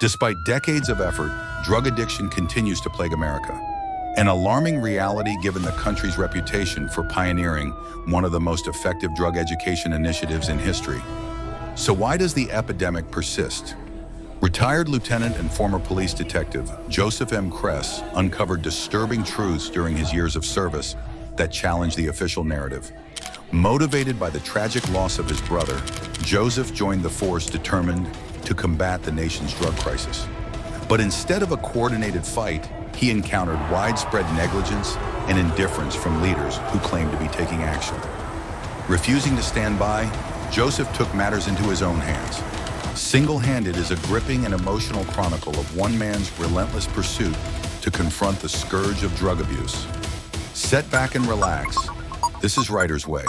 Despite decades of effort, drug addiction continues to plague America. An alarming reality given the country's reputation for pioneering one of the most effective drug education initiatives in history. So why does the epidemic persist? Retired lieutenant and former police detective Joseph M. Kress uncovered disturbing truths during his years of service that challenged the official narrative. Motivated by the tragic loss of his brother, Joseph joined the force determined to combat the nation's drug crisis. But instead of a coordinated fight, he encountered widespread negligence and indifference from leaders who claimed to be taking action. Refusing to stand by, Joseph took matters into his own hands. Single-handed is a gripping and emotional chronicle of one man's relentless pursuit to confront the scourge of drug abuse. Set back and relax. This is Writer's Way.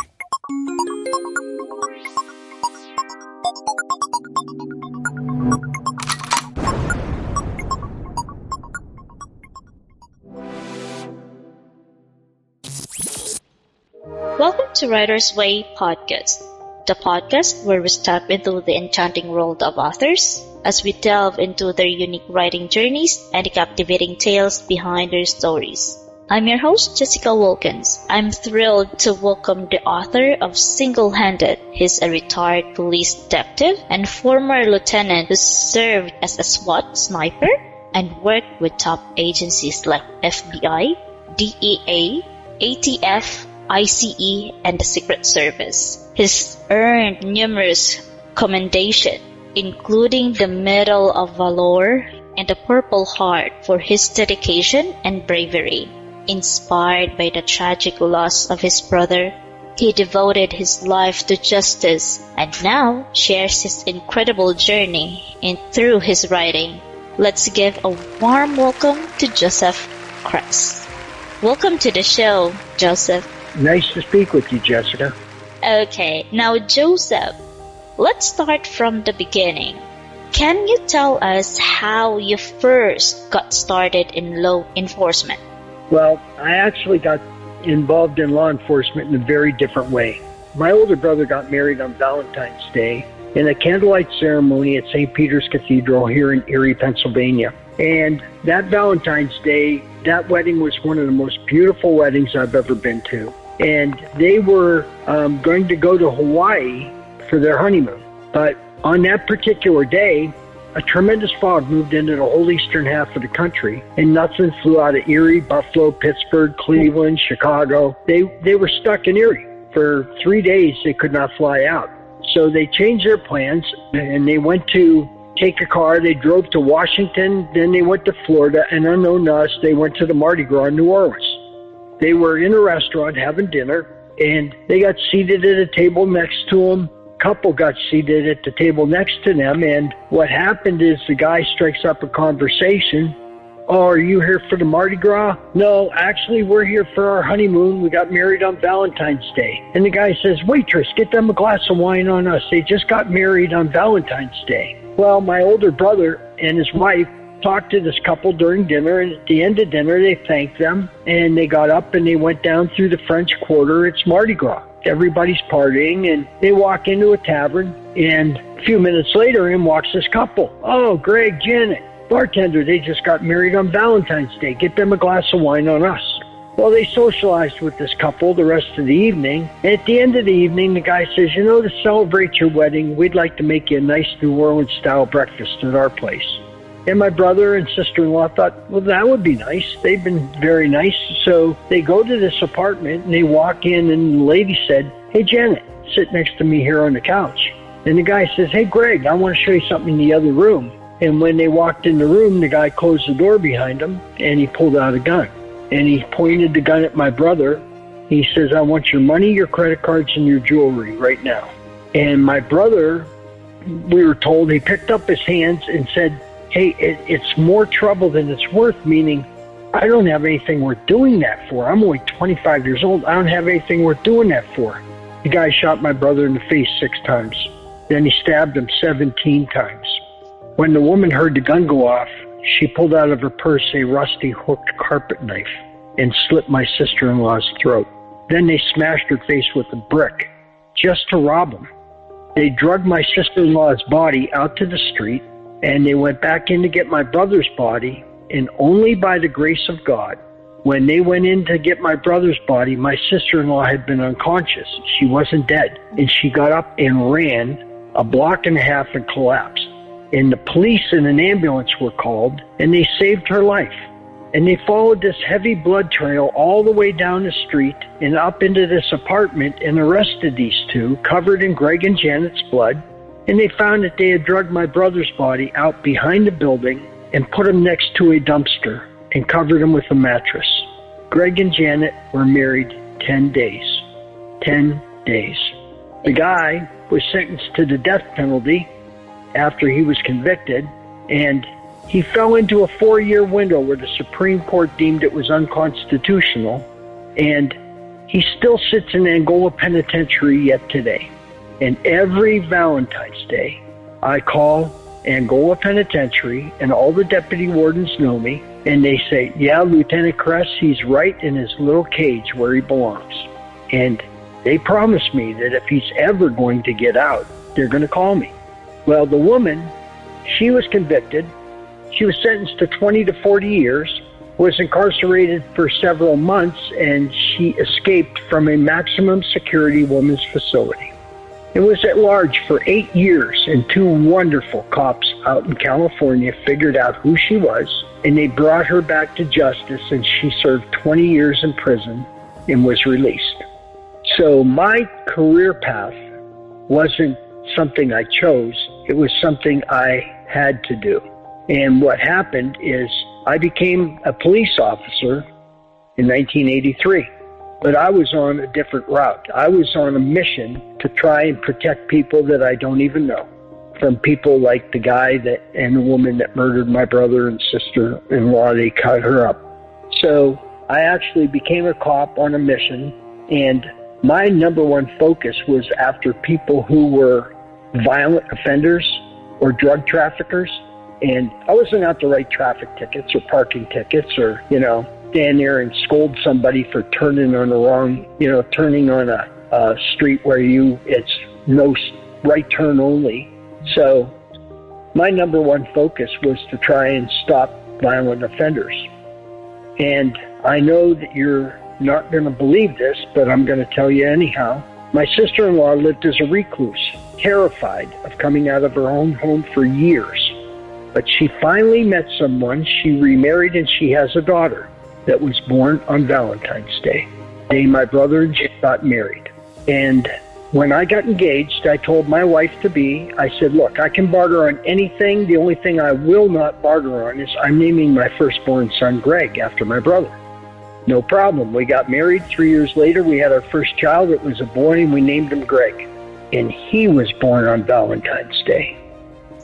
Welcome to Writer's Way podcast, the podcast where we step into the enchanting world of authors as we delve into their unique writing journeys and the captivating tales behind their stories. I'm your host, Jessica Wilkins. I'm thrilled to welcome the author of Single-Handed. He's a retired police detective and former lieutenant who served as a SWAT sniper and worked with top agencies like FBI, DEA, ATF, ICE, and the Secret Service. He's earned numerous commendations, including the Medal of Valor and the Purple Heart for his dedication and bravery. Inspired by the tragic loss of his brother, he devoted his life to justice and now shares his incredible journey through his writing. Let's give a warm welcome to Joseph Kress. Welcome to the show, Joseph. Nice to speak with you, Jessica. Okay, now Joseph, let's start from the beginning. Can you tell us how you first got started in law enforcement? Well, I actually got involved in law enforcement in a very different way. My older brother got married on Valentine's Day in a candlelight ceremony at St. Peter's Cathedral here in Erie, Pennsylvania. And that Valentine's Day, that wedding was one of the most beautiful weddings I've ever been to. And they were going to go to Hawaii for their honeymoon. But on that particular day, a tremendous fog moved into the whole eastern half of the country, and nothing flew out of Erie, Buffalo, Pittsburgh, Cleveland, Chicago. They were stuck in Erie. For 3 days, they could not fly out. So they changed their plans, and they went to take a car. They drove to Washington, then they went to Florida, and unknown to us, they went to the Mardi Gras in New Orleans. They were in a restaurant having dinner, and they got seated at a table next to them. Couple got seated at the table next to them, and what happened is the guy strikes up a conversation. Oh, are you here for the Mardi Gras? No, actually, we're here for our honeymoon. We got married on Valentine's Day. And the guy says, waitress, get them a glass of wine on us. They just got married on Valentine's Day. Well, my older brother and his wife talked to this couple during dinner, and at the end of dinner, they thanked them, and they got up and they went down through the French Quarter. It's Mardi Gras. Everybody's partying, and they walk into a tavern, and a few minutes later, in walks this couple. Oh, Greg, Janet, bartender, they just got married on Valentine's Day. Get them a glass of wine on us. Well, they socialized with this couple the rest of the evening, and at the end of the evening, the guy says, you know, to celebrate your wedding, we'd like to make you a nice New Orleans-style breakfast at our place. And my brother and sister-in-law thought, well, that would be nice. They've been very nice. So they go to this apartment, and they walk in, and the lady said, hey, Janet, sit next to me here on the couch. And the guy says, hey, Greg, I want to show you something in the other room. And when they walked in the room, the guy closed the door behind him, and he pulled out a gun. And he pointed the gun at my brother. He says, I want your money, your credit cards, and your jewelry right now. And my brother, we were told, he picked up his hands and said, hey, it's more trouble than it's worth, meaning I don't have anything worth doing that for. I'm only 25 years old. I don't have anything worth doing that for. The guy shot my brother in the face 6 times. Then he stabbed him 17 times. When the woman heard the gun go off, she pulled out of her purse a rusty hooked carpet knife and slit my sister-in-law's throat. Then they smashed her face with a brick just to rob him. They dragged my sister-in-law's body out to the street, and they went back in to get my brother's body, and only by the grace of God, when they went in to get my brother's body, my sister-in-law had been unconscious. She wasn't dead, and she got up and ran a block and a half and collapsed. And the police and an ambulance were called, and they saved her life. And they followed this heavy blood trail all the way down the street and up into this apartment and arrested these two, covered in Greg and Janet's blood. And they found that they had drugged my brother's body out behind the building and put him next to a dumpster and covered him with a mattress. Greg and Janet were married 10 days. 10 days. The guy was sentenced to the death penalty after he was convicted, and he fell into a 4-year window where the Supreme Court deemed it was unconstitutional, and he still sits in Angola Penitentiary yet today. And every Valentine's Day, I call Angola Penitentiary, and all the deputy wardens know me, and they say, yeah, Lieutenant Kress, he's right in his little cage where he belongs. And they promise me that if he's ever going to get out, they're going to call me. Well, the woman, she was convicted. She was sentenced to 20 to 40 years, was incarcerated for several months, and she escaped from a maximum security women's facility. It was at large for 8 years, and 2 wonderful cops out in California figured out who she was, and they brought her back to justice, and she served 20 years in prison and was released. So my career path wasn't something I chose. It was something I had to do. And what happened is I became a police officer in 1983. But I was on a different route. I was on a mission to try and protect people that I don't even know, from people like the guy that and the woman that murdered my brother and sister-in-law. They cut her up. So I actually became a cop on a mission, and my number one focus was after people who were violent offenders or drug traffickers. And I wasn't out to write traffic tickets or parking tickets or, stand there and scold somebody for turning on the wrong, turning on a street where it's no right turn only. So my number one focus was to try and stop violent offenders. And I know that you're not going to believe this, but I'm going to tell you anyhow. My sister-in-law lived as a recluse, terrified of coming out of her own home for years. But she finally met someone, she remarried, and she has a daughter that was born on Valentine's Day. The day my brother and she got married. And when I got engaged, I told my wife-to-be, I said, look, I can barter on anything. The only thing I will not barter on is I'm naming my firstborn son Greg after my brother. No problem. We got married. 3 years later, we had our first child. It was a boy, and we named him Greg. And he was born on Valentine's Day.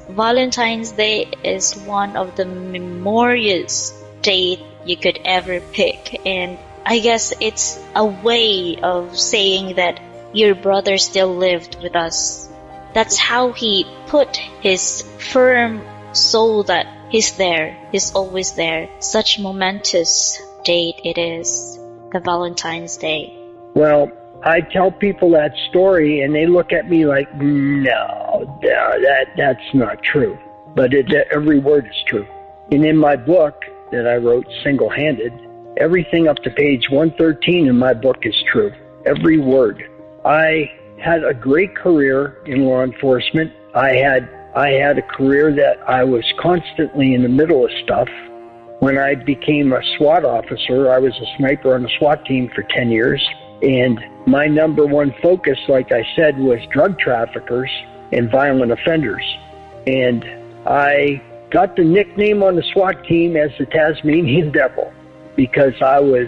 Valentine's Day is one of the memorious date you could ever pick, and I guess it's a way of saying that your brother still lived with us. That's how he put his firm soul that he's there, he's always there. Such momentous date it is, the Valentine's Day. Well, I tell people that story, and they look at me like, no, that's not true. But every word is true. And in my book that I wrote single-handed, everything up to page 113 in my book is true. Every word. I had a great career in law enforcement. I had a career that I was constantly in the middle of stuff. When I became a SWAT officer, I was a sniper on the SWAT team for 10 years. And my number one focus, like I said, was drug traffickers and violent offenders. And I got the nickname on the SWAT team as the Tasmanian Devil because I was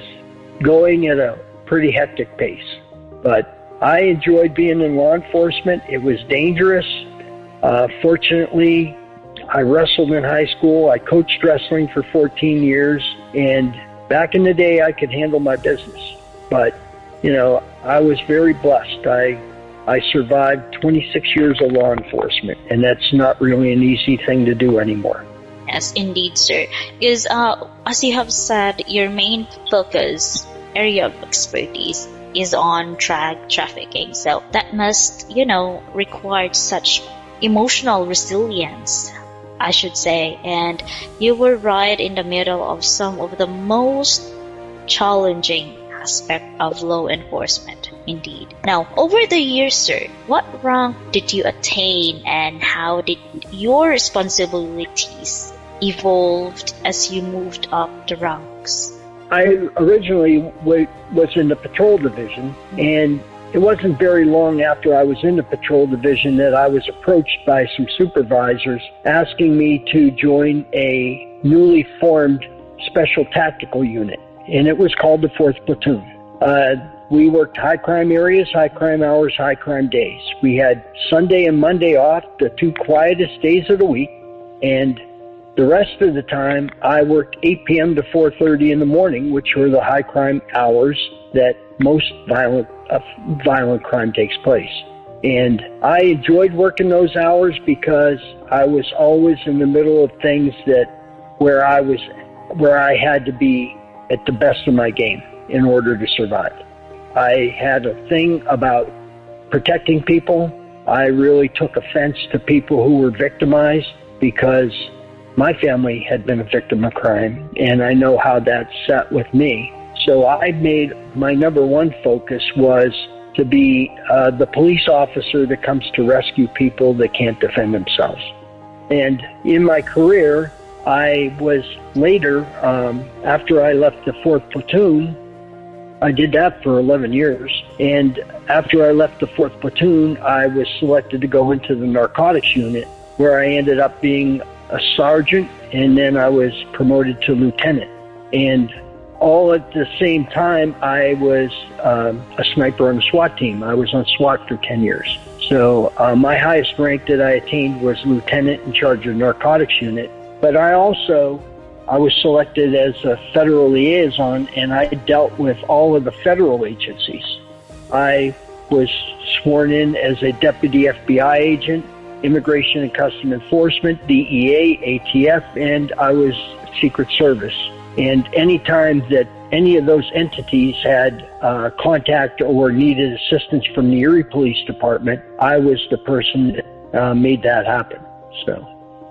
going at a pretty hectic pace. But I enjoyed being in law enforcement. It was dangerous. Fortunately, I wrestled in high school. I coached wrestling for 14 years. And back in the day, I could handle my business. But I was very blessed. I survived 26 years of law enforcement, and that's not really an easy thing to do anymore. Yes, indeed, sir. Because as you have said, your main focus, area of expertise, is on drug trafficking. So that must, require such emotional resilience. I should say, and you were right in the middle of some of the most challenging aspect of law enforcement, indeed. Now, over the years, sir, what rank did you attain and how did your responsibilities evolved as you moved up the ranks? I originally was in the patrol division, and it wasn't very long after I was in the patrol division that I was approached by some supervisors asking me to join a newly formed special tactical unit, and it was called the 4th Platoon. We worked high crime areas, high crime hours, high crime days. We had Sunday and Monday off, the 2 quietest days of the week, and the rest of the time I worked 8 p.m. to 4:30 in the morning, which were the high crime hours that most violent crime takes place. And I enjoyed working those hours because I was always in the middle of things where I had to be at the best of my game in order to survive. I had a thing about protecting people. I really took offense to people who were victimized because my family had been a victim of crime, and I know how that sat with me. So I made my number one focus was to be the police officer that comes to rescue people that can't defend themselves. And in my career, I was later, after I left the 4th Platoon, I did that for 11 years. And after I left the 4th Platoon, I was selected to go into the narcotics unit, where I ended up being a sergeant, and then I was promoted to lieutenant. And all at the same time, I was a sniper on the SWAT team. I was on SWAT for 10 years. So my highest rank that I attained was lieutenant in charge of the narcotics unit. But I was selected as a federal liaison, and I dealt with all of the federal agencies. I was sworn in as a deputy FBI agent, Immigration and Customs Enforcement, DEA, ATF, and I was Secret Service. And any time that any of those entities had contact or needed assistance from the Erie Police Department, I was the person that made that happen.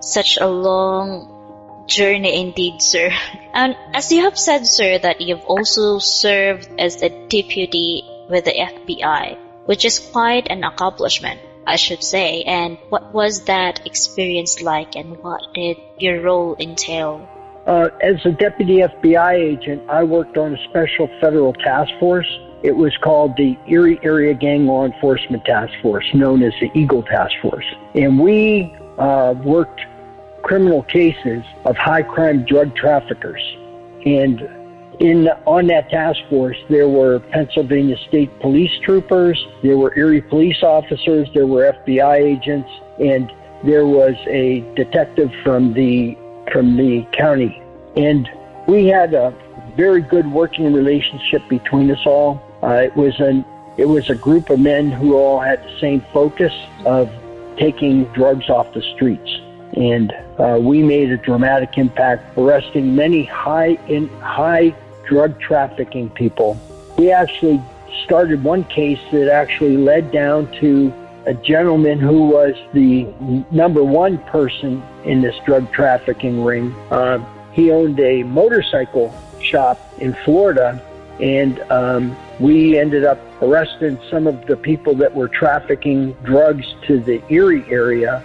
Such a long journey indeed, sir. And as you have said, sir, that you've also served as a deputy with the FBI, which is quite an accomplishment, I should say. And what was that experience like, and what did your role entail? As a deputy FBI agent, I worked on a special federal task force. It was called the Erie Area Gang Law Enforcement Task Force, known as the Eagle Task Force. And we worked criminal cases of high crime drug traffickers. And on that task force, there were Pennsylvania State Police troopers, there were Erie police officers, there were FBI agents, and there was a detective from the county. And we had a very good working relationship between us all. It was a group of men who all had the same focus of taking drugs off the streets. And we made a dramatic impact, arresting many high drug trafficking people. We actually started one case that actually led down to a gentleman who was the number one person in this drug trafficking ring. He owned a motorcycle shop in Florida, and we ended up arresting some of the people that were trafficking drugs to the Erie area.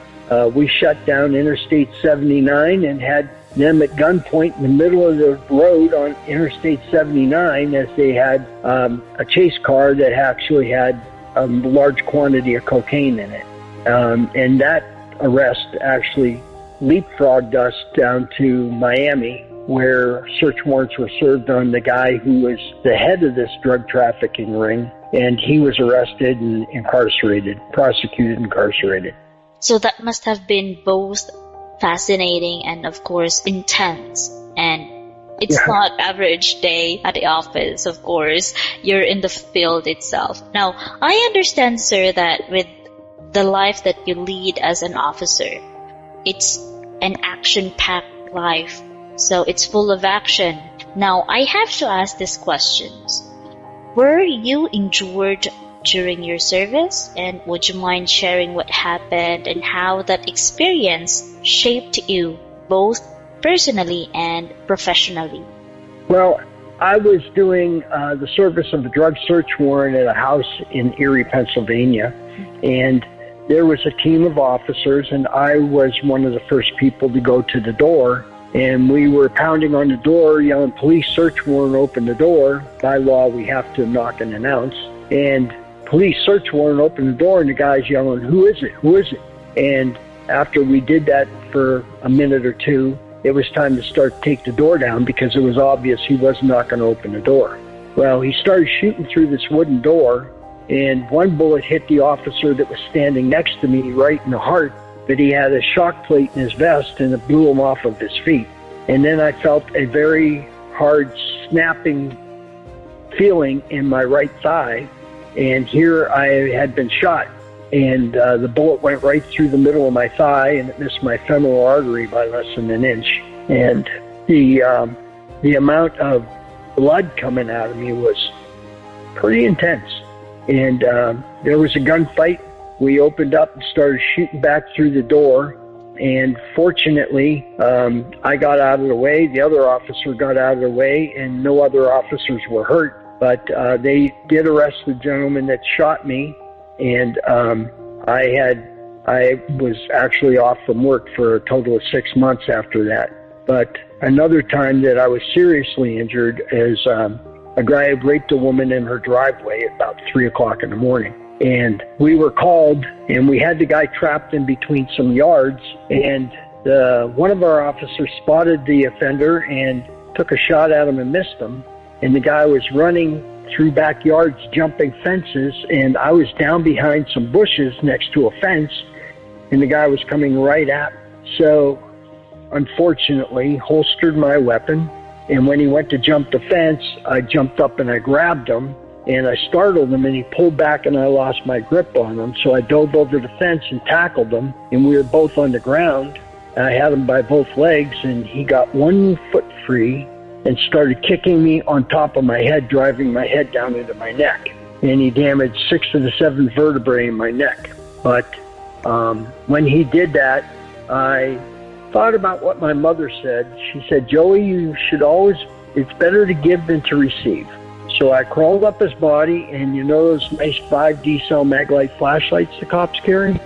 We shut down Interstate 79 and had them at gunpoint in the middle of the road on Interstate 79 as they had a chase car that actually had a large quantity of cocaine in it. And that arrest actually leapfrogged us down to Miami, where search warrants were served on the guy who was the head of this drug trafficking ring, and he was arrested and prosecuted and incarcerated. So that must have been both fascinating and, of course, intense. And it's not average day at the office, of course. You're in the field itself. Now, I understand, sir, that with the life that you lead as an officer, it's an action-packed life. So it's full of action. Now, I have to ask these questions. Were you injured during your service? And would you mind sharing what happened and how that experience shaped you both personally and professionally? Well, I was doing the service of a drug search warrant at a house in Erie, Pennsylvania, and there was a team of officers, and I was one of the first people to go to the door, and we were pounding on the door, yelling, "Police search warrant, open the door." By law, we have to knock and announce. And police search warrant, open the door, and the guy's yelling, "Who is it? Who is it?" And after we did that for a minute or two, it was time to take the door down because it was obvious he was not going to open the door. Well, he started shooting through this wooden door, and one bullet hit the officer that was standing next to me right in the heart, but he had a shock plate in his vest and it blew him off of his feet. And then I felt a very hard snapping feeling in my right thigh, and here I had been shot. And the bullet went right through the middle of my thigh, and it missed my femoral artery by less than an inch. And the amount of blood coming out of me was pretty intense. And there was a gunfight. We opened up and started shooting back through the door. And fortunately, I got out of the way. The other officer got out of the way, and no other officers were hurt. But they did arrest the gentleman that shot me. And I was actually off from work for a total of 6 months after that. But another time that I was seriously injured is a guy had raped a woman in her driveway at about 3 o'clock in the morning. And we were called, and we had the guy trapped in between some yards. And one of our officers spotted the offender and took a shot at him and missed him. And the guy was running through backyards, jumping fences, and I was down behind some bushes next to a fence, and the guy was coming right at me. So, unfortunately, holstered my weapon, and when he went to jump the fence, I jumped up and I grabbed him, and I startled him, and he pulled back, and I lost my grip on him. So I dove over the fence and tackled him, and we were both on the ground. I had him by both legs, and he got 1 foot free and started kicking me on top of my head, driving my head down into my neck. And he damaged 6 of the 7 vertebrae in my neck. But when he did that, I thought about what my mother said. She said, "Joey, it's better to give than to receive." So I crawled up his body, and you know those nice 5D cell Maglite flashlights the cops carry?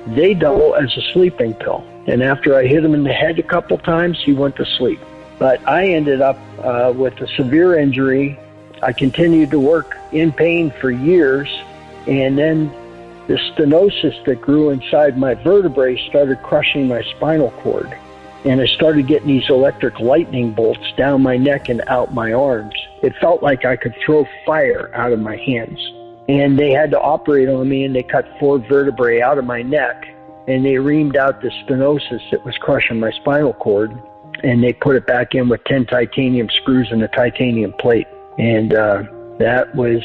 They double as a sleeping pill. And after I hit him in the head a couple times, he went to sleep. But I ended up with a severe injury. I continued to work in pain for years, and then the stenosis that grew inside my vertebrae started crushing my spinal cord. And I started getting these electric lightning bolts down my neck and out my arms. It felt like I could throw fire out of my hands. And they had to operate on me, and they cut 4 vertebrae out of my neck, and they reamed out the stenosis that was crushing my spinal cord. And they put it back in with 10 titanium screws and a titanium plate. And that was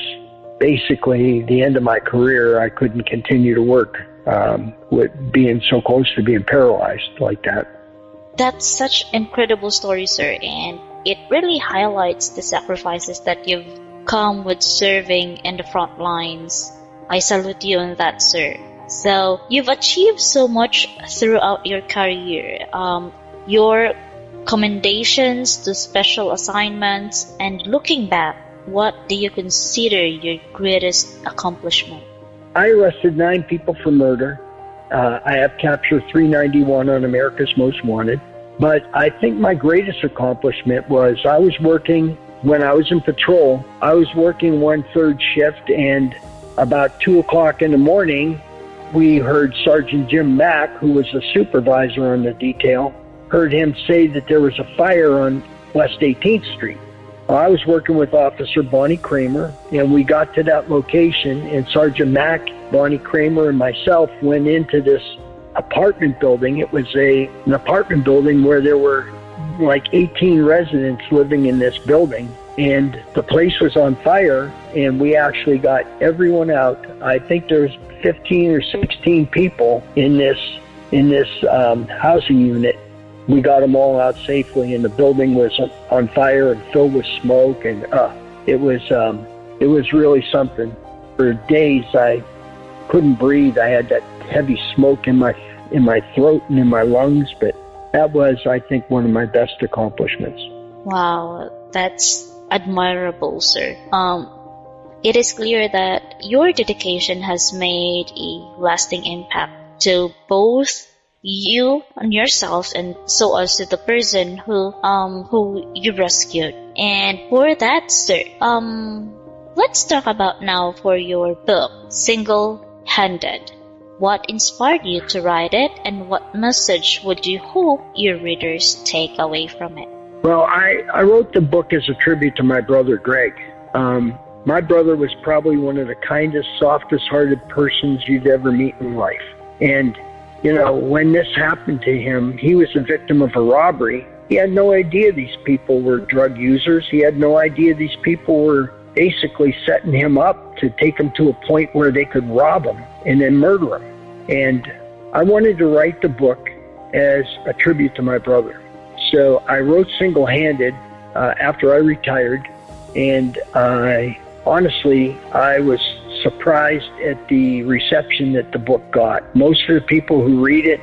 basically the end of my career. I couldn't continue to work with being so close to being paralyzed like that. That's such incredible story, sir, and it really highlights the sacrifices that you've come with serving in the front lines. I salute you on that, sir. So you've achieved so much throughout your career. Your commendations to special assignments, and looking back, what do you consider your greatest accomplishment? I arrested 9 people for murder. I have captured 391 on America's Most Wanted. But I think my greatest accomplishment was I was working, when I was in patrol, I was working 1/3 shift, and about 2 o'clock in the morning, we heard Sergeant Jim Mack, who was the supervisor on the detail, heard him say that there was a fire on West 18th Street. I was working with Officer Bonnie Kramer, and we got to that location, and Sergeant Mack, Bonnie Kramer, and myself went into this apartment building. It was an apartment building where there were like 18 residents living in this building, and the place was on fire, and we actually got everyone out. I think there's 15 or 16 people in this housing unit. We got them all out safely, and the building was on fire and filled with smoke, and it was really something. For days, I couldn't breathe. I had that heavy smoke in my throat and in my lungs, but that was, I think, one of my best accomplishments. Wow, that's admirable, sir. It is clear that your dedication has made a lasting impact to both you and yourself, and so also the person who you rescued. And for that, sir, let's talk about now for your book, Single-Handed. What inspired you to write it, and what message would you hope your readers take away from it? Well, I wrote the book as a tribute to my brother, Greg. My brother was probably one of the kindest, softest-hearted persons you'd ever meet in life. And, you know, when this happened to him, he was a victim of a robbery. He had no idea these people were drug users. He had no idea these people were basically setting him up to take him to a point where they could rob him and then murder him. And I wanted to write the book as a tribute to my brother. So I wrote Single-Handed after I retired, and honestly, I was surprised at the reception that the book got. Most of the people who read it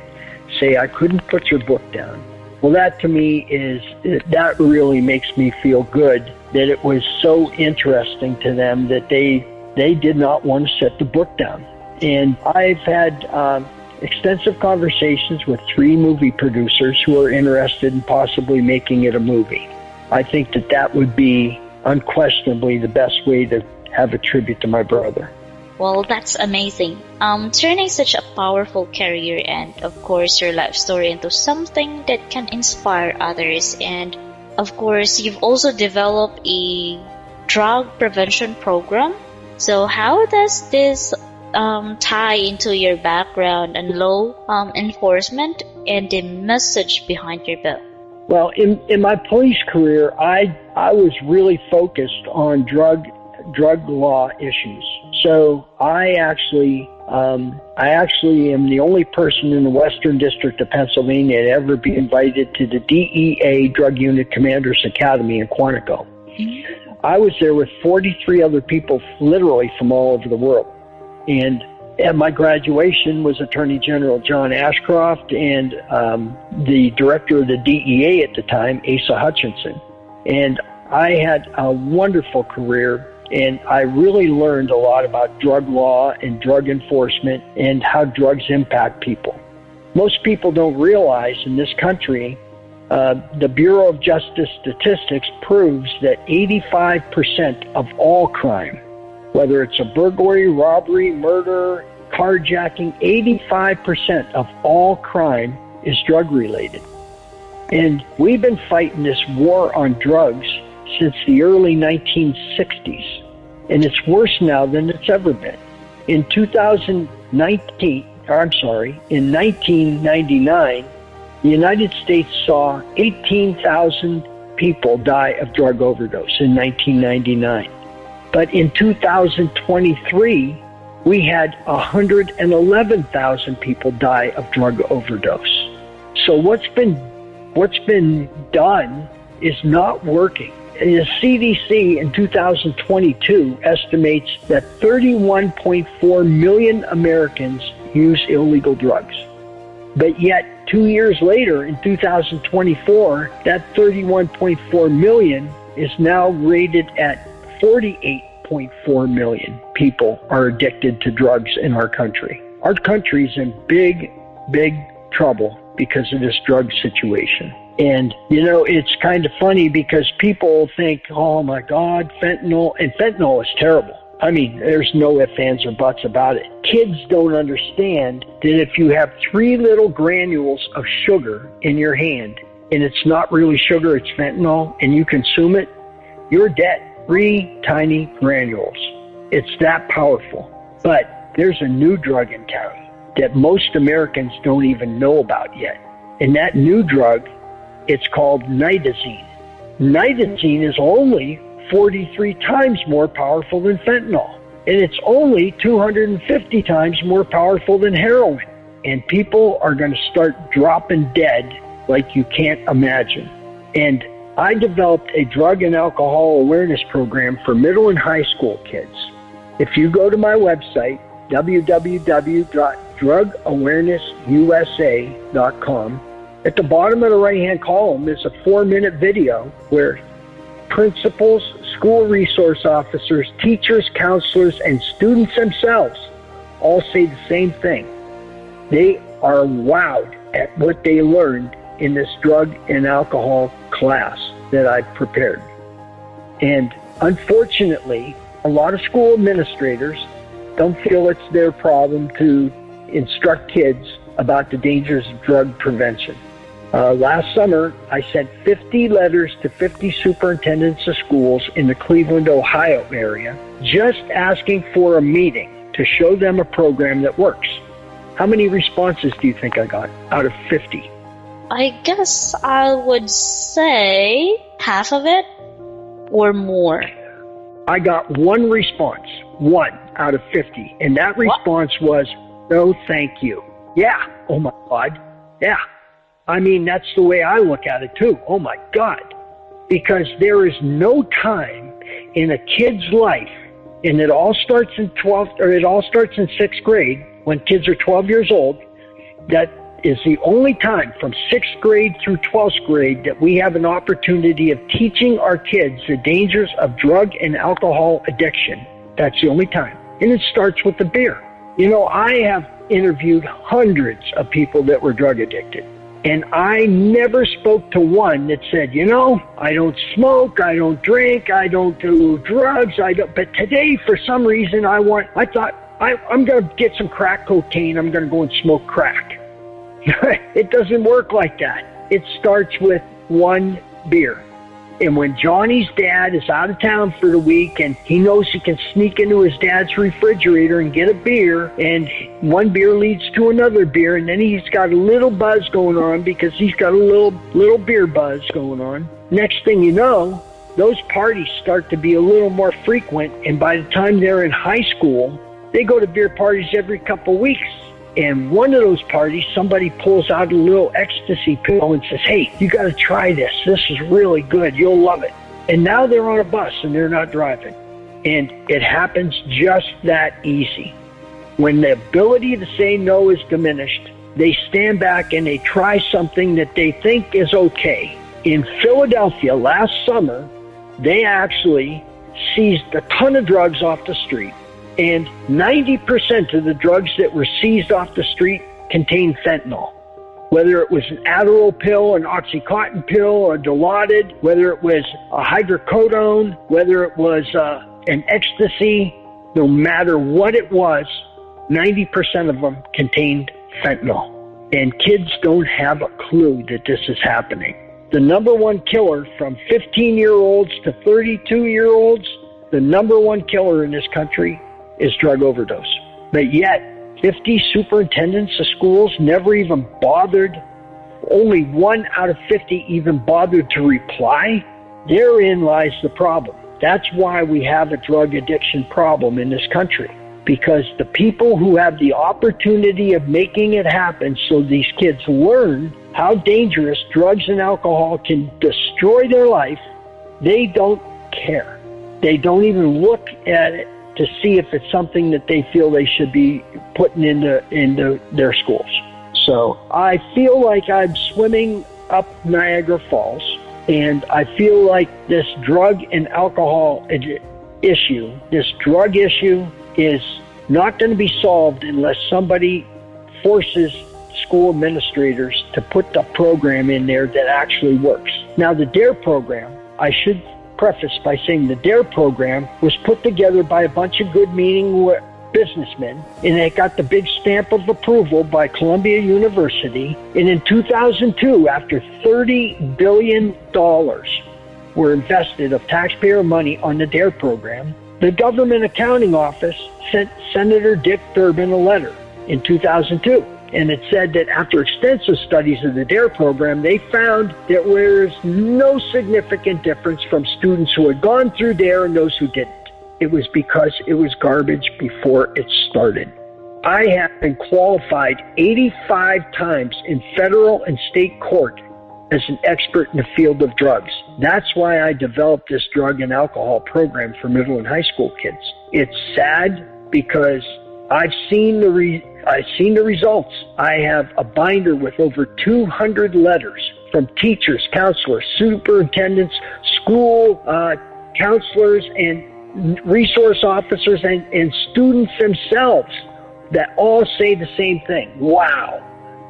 say, I couldn't put your book down. Well, that to me that really makes me feel good, that it was so interesting to them that they did not want to set the book down. And I've had extensive conversations with 3 movie producers who are interested in possibly making it a movie. I think that would be unquestionably the best way to have a tribute to my brother. Well, that's amazing. Turning such a powerful career and, of course, your life story into something that can inspire others. And, of course, you've also developed a drug prevention program. So how does this tie into your background and law enforcement and the message behind your book? Well, in my police career, I was really focused on drug law issues. So I actually am the only person in the Western District of Pennsylvania to ever be invited to the DEA Drug Unit Commanders Academy in Quantico. Mm-hmm. I was there with 43 other people, literally from all over the world. And at my graduation was Attorney General John Ashcroft and the director of the DEA at the time, Asa Hutchinson. And I had a wonderful career, and I really learned a lot about drug law and drug enforcement and how drugs impact people. Most people don't realize in this country, the Bureau of Justice Statistics proves that 85% of all crime, whether it's a burglary, robbery, murder, carjacking, 85% of all crime is drug-related. And we've been fighting this war on drugs since the early 1960s, and it's worse now than it's ever been. In 1999, the United States saw 18,000 people die of drug overdose in 1999. But in 2023, we had 111,000 people die of drug overdose. So what's been done is not working. The CDC in 2022 estimates that 31.4 million Americans use illegal drugs. But yet, 2 years later, in 2024, that 31.4 million is now rated at 48.4 million people are addicted to drugs in our country. Our country's in big, big trouble because of this drug situation. And, you know, it's kind of funny because people think, oh my God, fentanyl, and fentanyl is terrible. I mean, there's no ifs, ands, or buts about it. Kids don't understand that if you have 3 little granules of sugar in your hand, and it's not really sugar, it's fentanyl, and you consume it, you're dead. 3 tiny granules. It's that powerful. But there's a new drug in town that most Americans don't even know about yet. And that new drug, it's called nitazene. Nitazene is only 43 times more powerful than fentanyl. And it's only 250 times more powerful than heroin. And people are going to start dropping dead like you can't imagine. And I developed a drug and alcohol awareness program for middle and high school kids. If you go to my website, www.drugawarenessusa.com, at the bottom of the right-hand column is a 4-minute video where principals, school resource officers, teachers, counselors, and students themselves all say the same thing. They are wowed at what they learned in this drug and alcohol class that I've prepared. And unfortunately, a lot of school administrators don't feel it's their problem to instruct kids about the dangers of drug prevention. Last summer, I sent 50 letters to 50 superintendents of schools in the Cleveland, Ohio area, just asking for a meeting to show them a program that works. How many responses do you think I got out of 50? I guess I would say half of it or more. I got one response, 1 out of 50. And that response was, no, thank you. Yeah. Oh, my God. Yeah. I mean, that's the way I look at it, too. Oh, my God. Because there is no time in a kid's life, and it all starts in 6th grade, when kids are 12 years old, that is the only time from 6th grade through 12th grade that we have an opportunity of teaching our kids the dangers of drug and alcohol addiction. That's the only time. And it starts with the beer. You know, I have interviewed hundreds of people that were drug addicted. And I never spoke to one that said, you know, I don't smoke, I don't drink, I don't do drugs, but today for some reason I thought I'm going to get some crack cocaine, I'm going to go and smoke crack. It doesn't work like that. It starts with one beer. And when Johnny's dad is out of town for the week and he knows he can sneak into his dad's refrigerator and get a beer, and one beer leads to another beer, and then he's got a little buzz going on because he's got a little beer buzz going on. Next thing you know, those parties start to be a little more frequent, and by the time they're in high school, they go to beer parties every couple weeks. And one of those parties, somebody pulls out a little ecstasy pill and says, hey, you got to try this. This is really good. You'll love it. And now they're on a bus and they're not driving. And it happens just that easy. When the ability to say no is diminished, they stand back and they try something that they think is okay. In Philadelphia last summer, they actually seized a ton of drugs off the street. And 90% of the drugs that were seized off the street contained fentanyl. Whether it was an Adderall pill, an Oxycontin pill, a Dilaudid, whether it was a hydrocodone, whether it was an ecstasy, no matter what it was, 90% of them contained fentanyl. And kids don't have a clue that this is happening. The number one killer from 15-year-olds to 32-year-olds, the number one killer in this country is drug overdose. But yet, 50 superintendents of schools never even bothered, only 1 out of 50 even bothered to reply. Therein lies the problem. That's why we have a drug addiction problem in this country. Because the people who have the opportunity of making it happen so these kids learn how dangerous drugs and alcohol can destroy their life, they don't care. They don't even look at it to see if it's something that they feel they should be putting into their schools. So I feel like I'm swimming up Niagara Falls, and I feel like this drug and alcohol issue, this drug issue is not going to be solved unless somebody forces school administrators to put the program in there that actually works. Now, the DARE program, I should preface by saying the DARE program was put together by a bunch of good-meaning businessmen, and it got the big stamp of approval by Columbia University. And in 2002, after $30 billion were invested of taxpayer money on the DARE program, the Government Accounting Office sent Senator Dick Durbin a letter in 2002. And it said that after extensive studies of the DARE program, they found that there is no significant difference from students who had gone through DARE and those who didn't. It was because it was garbage before it started. I have been qualified 85 times in federal and state court as an expert in the field of drugs. That's why I developed this drug and alcohol program for middle and high school kids. It's sad because I've seen the results. I have a binder with over 200 letters from teachers, counselors, superintendents, school counselors, and resource officers, and students themselves that all say the same thing. Wow,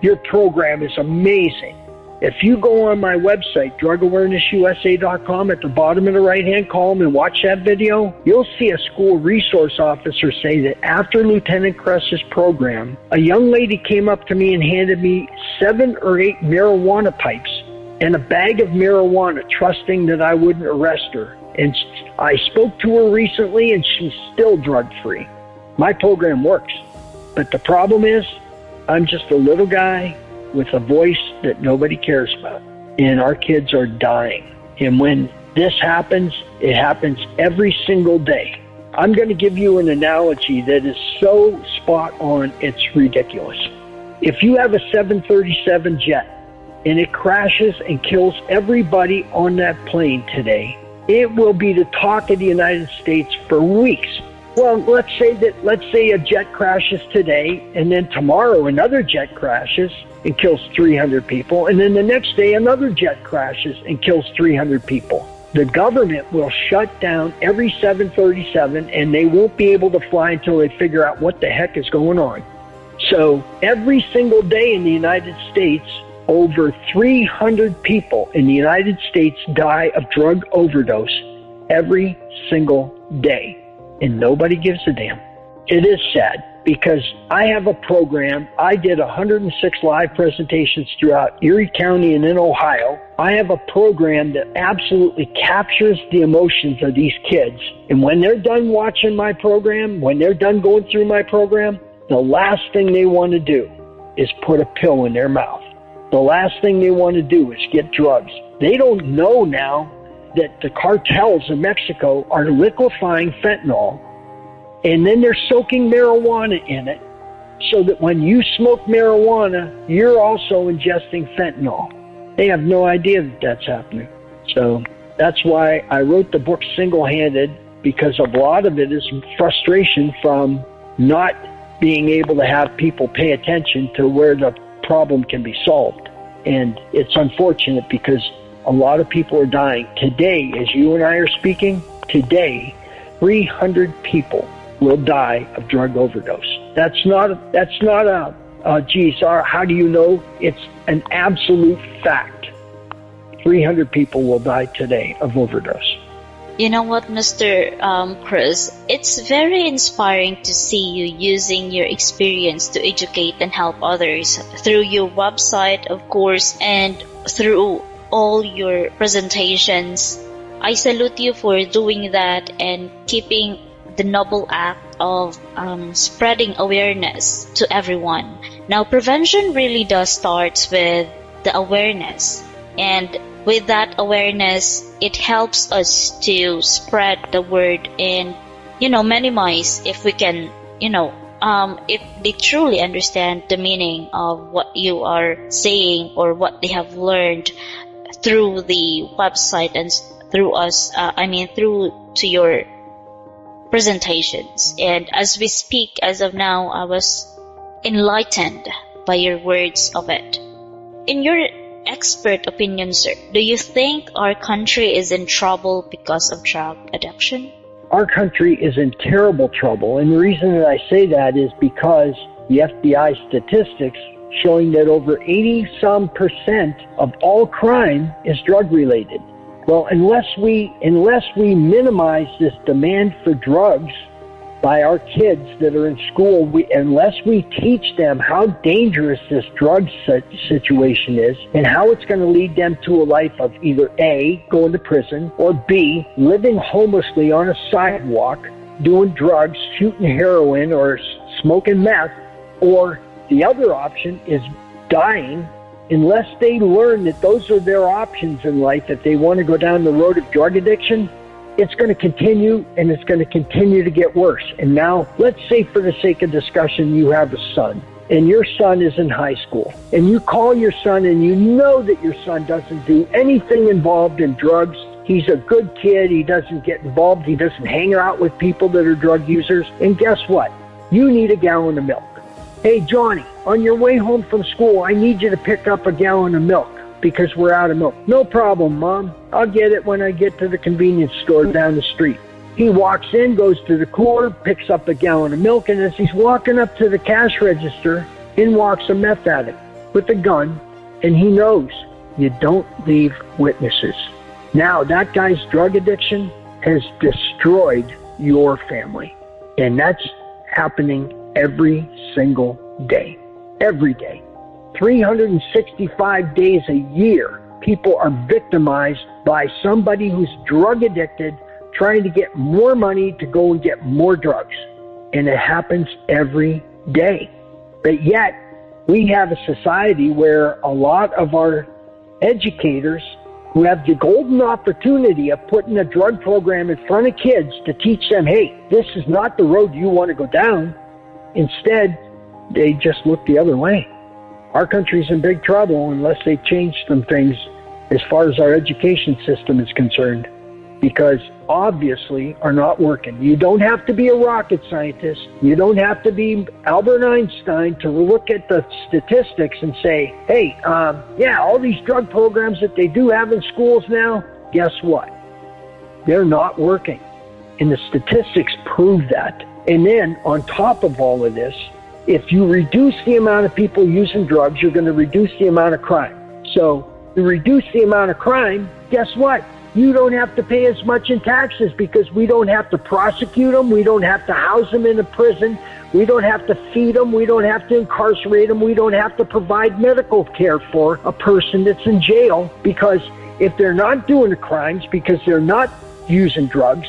your program is amazing. If you go on my website, drugawarenessusa.com, at the bottom of the right-hand column and watch that video, you'll see a school resource officer say that after Lieutenant Kress's program, a young lady came up to me and handed me 7 or 8 marijuana pipes and a bag of marijuana, trusting that I wouldn't arrest her. And I spoke to her recently, and she's still drug-free. My program works. But the problem is, I'm just a little guy with a voice that nobody cares about. And our kids are dying. And when this happens, it happens every single day. I'm going to give you an analogy that is so spot on, it's ridiculous. If you have a 737 jet and it crashes and kills everybody on that plane today, it will be the talk of the United States for weeks. Well, let's say a jet crashes today, and then tomorrow another jet crashes and kills 300 people, and then the next day another jet crashes and kills 300 people. The government will shut down every 737, and they won't be able to fly until they figure out what the heck is going on. So every single day in the United States, over 300 people in the United States die of drug overdose every single day. And nobody gives a damn. It is sad because I have a program. I did 106 live presentations throughout Erie County and in Ohio. I have a program that absolutely captures the emotions of these kids. And when they're done watching my program, when they're done going through my program, the last thing they want to do is put a pill in their mouth. The last thing they want to do is get drugs. They don't know now that the cartels in Mexico are liquefying fentanyl, and then they're soaking marijuana in it, so that when you smoke marijuana, you're also ingesting fentanyl. They have no idea that that's happening. So that's why I wrote the book single-handed, because a lot of it is frustration from not being able to have people pay attention to where the problem can be solved. And it's unfortunate because a lot of people are dying. Today, as you and I are speaking, today, 300 people will die of drug overdose. That's not a geez, how do you know? It's an absolute fact. 300 people will die today of overdose. You know what, Mr. Kress, it's very inspiring to see you using your experience to educate and help others through your website, of course, and through all your presentations. I salute you for doing that and keeping the noble act of spreading awareness to everyone. Now, prevention really does start with the awareness, and with that awareness, it helps us to spread the word and, minimize, if we can, if they truly understand the meaning of what you are saying or what they have learned through the website and through us, through to your presentations. And as we speak, as of now, I was enlightened by your words of it. In your expert opinion, sir, do you think our country is in trouble because of drug addiction? Our country is in terrible trouble, and the reason that I say that is because the FBI statistics showing that over 80% of all crime is drug related. Well, unless we minimize this demand for drugs by our kids that are in school, unless we teach them how dangerous this drug situation is and how it's going to lead them to a life of either A, going to prison, or B, living homelessly on a sidewalk, doing drugs, shooting heroin, or smoking meth, or the other option is dying, unless they learn that those are their options in life if they want to go down the road of drug addiction, it's going to continue, and it's going to continue to get worse. And now, let's say for the sake of discussion, you have a son, and your son is in high school, and you call your son, and you know that your son doesn't do anything involved in drugs, He's a good kid. He doesn't get involved. He doesn't hang out with people that are drug users. And guess what? You need a gallon of milk. Hey, Johnny, on your way home from school, I need you to pick up a gallon of milk because we're out of milk. No problem, Mom. I'll get it when I get to the convenience store down the street. He walks in, goes to the cooler, picks up a gallon of milk, and as he's walking up to the cash register, in walks a meth addict with a gun, and he knows you don't leave witnesses. Now, that guy's drug addiction has destroyed your family, and that's happening every single day. Every day. 365 days a year, people are victimized by somebody who's drug addicted, trying to get more money to go and get more drugs. And it happens every day. But yet, we have a society where a lot of our educators who have the golden opportunity of putting a drug program in front of kids to teach them, hey, this is not the road you want to go down. Instead, they just look the other way. Our country's in big trouble unless they change some things as far as our education system is concerned, because obviously are not working. You don't have to be a rocket scientist. You don't have to be Albert Einstein to look at the statistics and say, hey, all these drug programs that they do have in schools now, guess what? They're not working. And the statistics prove that. And then on top of all of this, if you reduce the amount of people using drugs, you're going to reduce the amount of crime. So to reduce the amount of crime, guess what? You don't have to pay as much in taxes because we don't have to prosecute them. We don't have to house them in a prison. We don't have to feed them. We don't have to incarcerate them. We don't have to provide medical care for a person that's in jail, because if they're not doing the crimes, because they're not using drugs,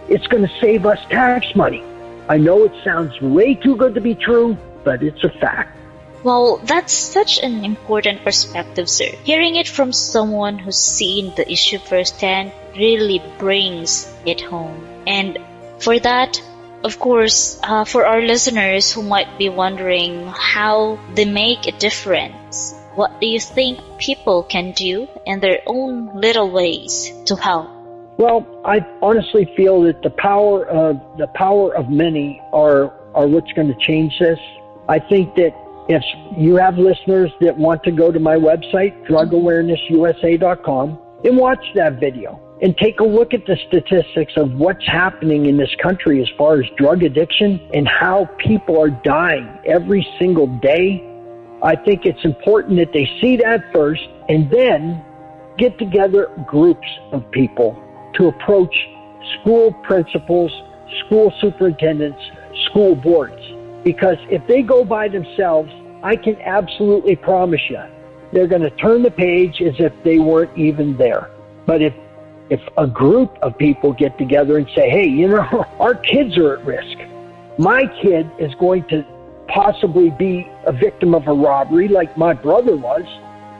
it's going to save us tax money. I know it sounds way too good to be true, but it's a fact. Well, that's such an important perspective, sir. Hearing it from someone who's seen the issue firsthand really brings it home. And for that, of course, for our listeners who might be wondering how they make a difference, what do you think people can do in their own little ways to help? Well, I honestly feel that the power of many are what's going to change this. I think that if you have listeners that want to go to my website, drugawarenessusa.com, and watch that video and take a look at the statistics of what's happening in this country as far as drug addiction and how people are dying every single day, I think it's important that they see that first and then get together groups of people to approach school principals, school superintendents, school boards. Because if they go by themselves, I can absolutely promise you, they're going to turn the page as if they weren't even there. But if a group of people get together and say, hey, our kids are at risk. My kid is going to possibly be a victim of a robbery like my brother was.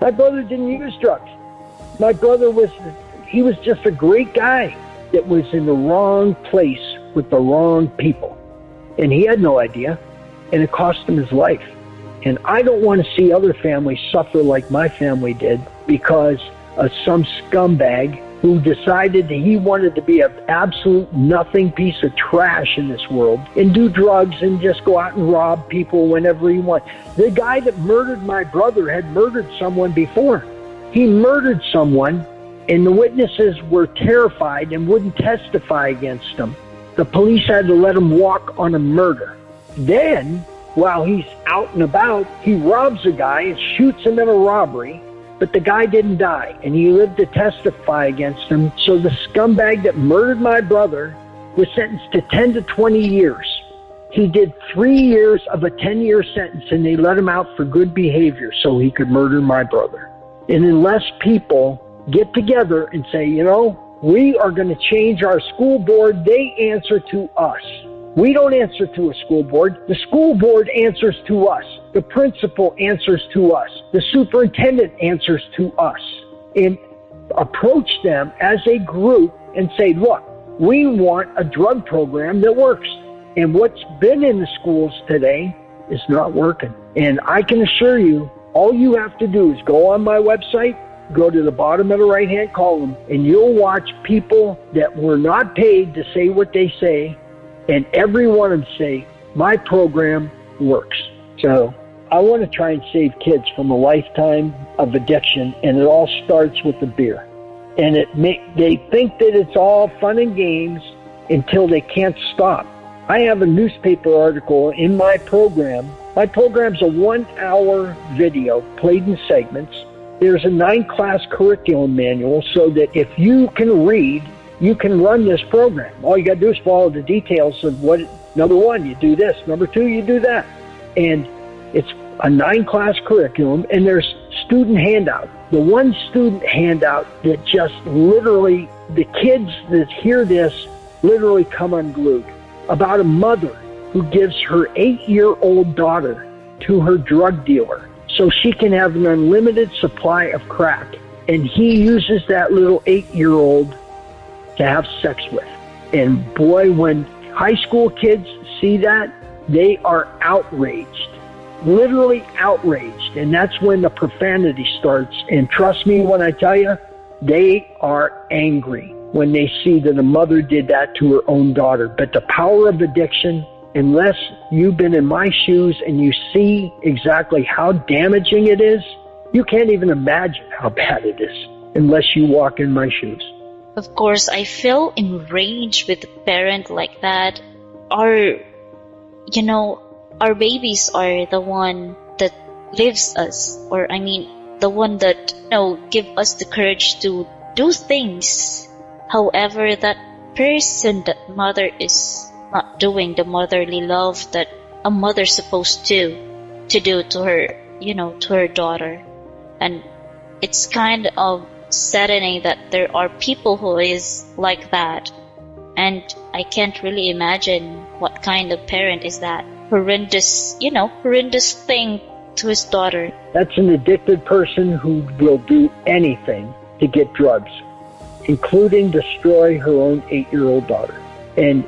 My brother didn't use drugs. My brother was just a great guy that was in the wrong place with the wrong people. And he had no idea. And it cost him his life. And I don't want to see other families suffer like my family did because of some scumbag who decided that he wanted to be an absolute nothing piece of trash in this world and do drugs and just go out and rob people whenever he wanted. The guy that murdered my brother had murdered someone before. He murdered someone, and the witnesses were terrified and wouldn't testify against him. The police had to let him walk on a murder. Then, while he's out and about, he robs a guy and shoots him in a robbery, but the guy didn't die, and he lived to testify against him. So the scumbag that murdered my brother was sentenced to 10 to 20 years. He did 3 years of a 10-year sentence, and they let him out for good behavior so he could murder my brother. And unless people get together and say, we are going to change our school board, they answer to us. We don't answer to a school board. The school board answers to us. The principal answers to us. The superintendent answers to us. And approach them as a group and say, look, we want a drug program that works. And what's been in the schools today is not working. And I can assure you, all you have to do is go on my website, go to the bottom of the right-hand column, and you'll watch people that were not paid to say what they say, and every one of them say, my program works. So I want to try and save kids from a lifetime of addiction, and it all starts with the beer. And they think that it's all fun and games until they can't stop. I have a newspaper article in my program. My program's a 1-hour video played in segments. There's a 9-class curriculum manual so that if you can read, you can run this program. All you got to do is follow the details of what, number 1, you do this. Number 2, you do that. And it's a 9-class curriculum, and there's student handout. The one student handout that just literally, the kids that hear this literally come unglued, about a mother who gives her 8-year-old daughter to her drug dealer so she can have an unlimited supply of crack. And he uses that little 8-year-old to have sex with. And boy, when high school kids see that, they are outraged, literally outraged. And that's when the profanity starts. And trust me when I tell you, they are angry when they see that a mother did that to her own daughter. But the power of addiction, unless you've been in my shoes and you see exactly how damaging it is, you can't even imagine how bad it is unless you walk in my shoes. Of course, I feel enraged with a parent like that. Our babies are the one that lives us, the one that, give us the courage to do things. However, that person, that mother is not doing the motherly love that a mother's supposed to do to her, to her daughter. And it's kind of saddening that there are people who is like that. And I can't really imagine what kind of parent is that. Horrendous thing to his daughter. That's an addicted person who will do anything to get drugs, including destroy her own 8-year-old daughter. And,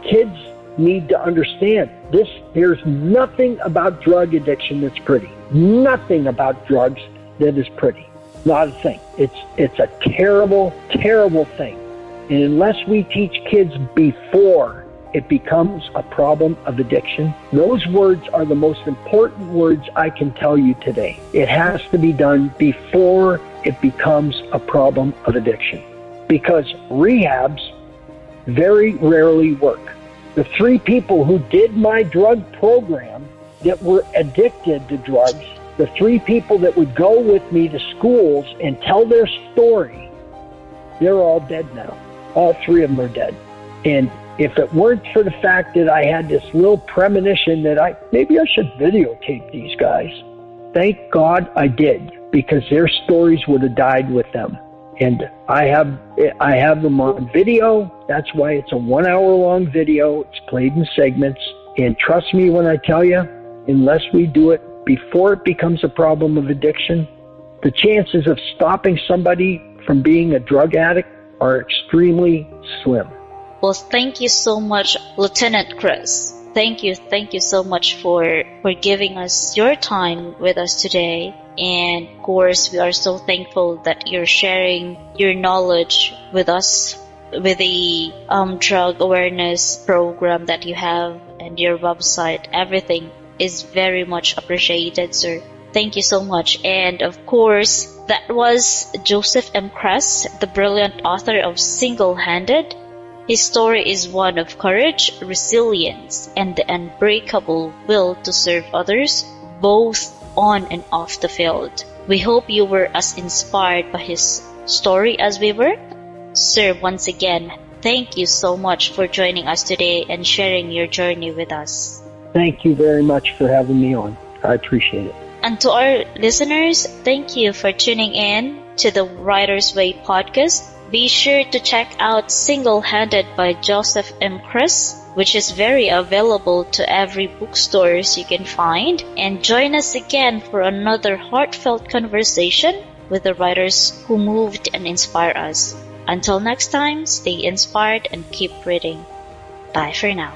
kids need to understand this. There's nothing about drug addiction that's pretty. Nothing about drugs that is pretty. Not a thing. It's a terrible, terrible thing. And unless we teach kids before it becomes a problem of addiction, those words are the most important words I can tell you today. It has to be done before it becomes a problem of addiction, because rehabs very rarely work. The 3 people who did my drug program that were addicted to drugs, the 3 people that would go with me to schools and tell their story, they're all dead now. All 3 of them are dead. And if it weren't for the fact that I had this little premonition that maybe I should videotape these guys, thank God I did, because their stories would have died with them. And I have them on video. That's why it's a 1-hour-long video. It's played in segments. And trust me when I tell you, unless we do it before it becomes a problem of addiction, the chances of stopping somebody from being a drug addict are extremely slim. Well, thank you so much, Lieutenant Kress. Thank you so much for giving us your time with us today. And of course, we are so thankful that you're sharing your knowledge with us with the drug awareness program that you have and your website. Everything is very much appreciated, sir. Thank you so much. And of course, that was Joseph M. Kress, the brilliant author of Single-Handed. His story is one of courage, resilience, and the unbreakable will to serve others, both on and off the field. We hope you were as inspired by his story as we were. Sir, once again, thank you so much for joining us today and sharing your journey with us. Thank you very much for having me on. I appreciate it. And to our listeners, thank you for tuning in to the Writer's Way podcast. Be sure to check out Single-Handed by Joseph M. Kress, which is very available to every bookstores you can find. And join us again for another heartfelt conversation with the writers who moved and inspire us. Until next time, stay inspired and keep reading. Bye for now.